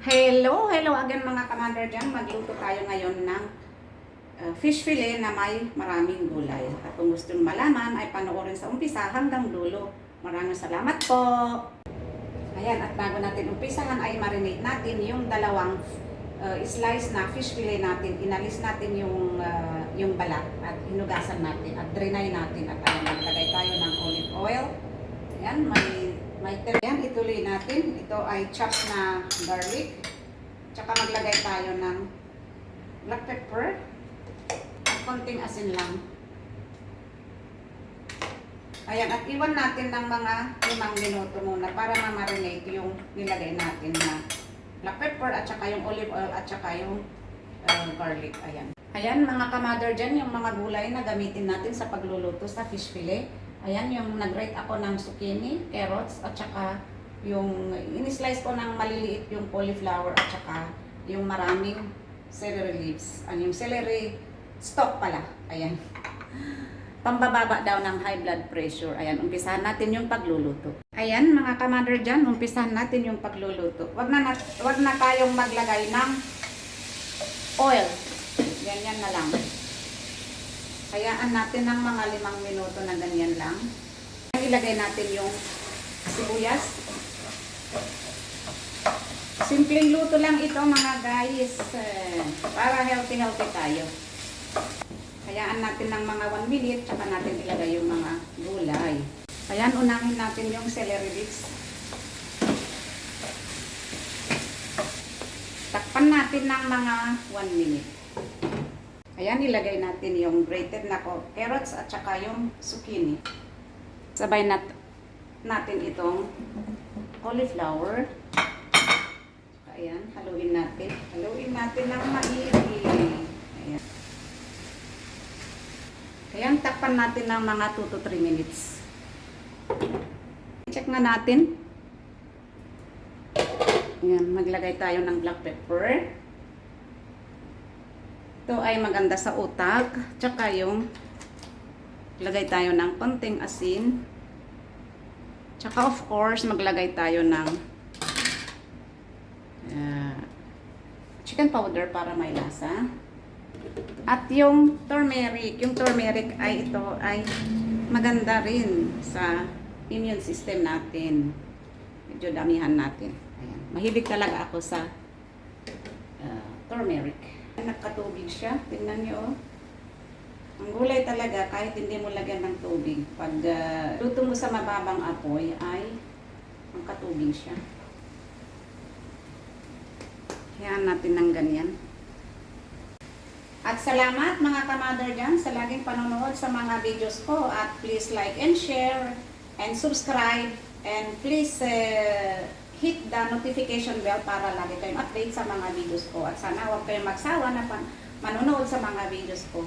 Hello again mga commander dyan. Magluto tayo ngayon ng fish fillet na may maraming gulay. At kung gusto nyo malaman ay panoorin sa umpisa hanggang dulo. Maraming salamat po. Ayan, at bago natin umpisahan ay marinate natin yung dalawang slice na fish fillet natin. Inalis natin yung balat at hinugasan natin at drainay natin. At ayan, maglagay tayo ng olive oil. Ayan, Ayan, ituloy natin. Ito ay chopped na garlic. Tsaka maglagay tayo ng black pepper at konting asin lang. Ayan, at iwan natin ng mga 5 minuto muna para ma-marinate yung nilagay natin na black pepper at saka yung olive oil at saka yung garlic. Ayan. Ayan mga kamador dyan, yung mga gulay na gamitin natin sa pagluluto sa fish fillet. Ayan, yung nag-grate ako ng zucchini, carrots, at saka yung in-slice ko ng maliliit yung cauliflower at saka yung maraming celery leaves. Yung celery stalk pala. Ayan. Pambababa daw ng high blood pressure. Ayan, umpisahan natin yung pagluluto. Ayan, mga commander dyan, umpisahan natin yung pagluluto. Wag na tayong maglagay ng oil. Ganyan na lang. Hayaan natin ng mga 5 minuto na ganyan lang. Ilagay natin yung sibuyas. Simpleng luto lang ito mga guys. Para healthy tayo. Hayaan natin ng mga 1 minute. Tsaka natin ilagay yung mga gulay. Ayan, unahin natin yung celery leaves. Takpan natin ng mga 1 minute. Ayan, ilagay natin yung grated na carrots at saka yung zucchini. Sabay natin itong cauliflower. Ayan, haluin natin. Haluin natin ng maigi. Ayan. Ayan, takpan natin ng mga 2 to 3 minutes. Check na natin. Ayan, maglagay tayo ng black pepper. Ito ay maganda sa utak. Tsaka yung lagay tayo ng konting asin. Tsaka of course maglagay tayo ng chicken powder para may lasa. At yung turmeric. Yung turmeric ay ito ay maganda rin sa immune system natin. Medyo damihan natin. Ayan. Mahilig talaga ako sa turmeric. Nagkatubig siya. Tingnan niyo, oh. Ang gulay talaga, kahit hindi mo lagyan ng tubig, pag luto mo sa mababang apoy, ay magkatubig siya. Hayaan natin ng ganyan. At salamat mga kamadar dyan sa laging panonood sa mga videos ko. At please like and share and subscribe. And please hit the notification bell para lagi kayong update sa mga videos ko. At sana huwag kayong magsawa na manonood sa mga videos ko.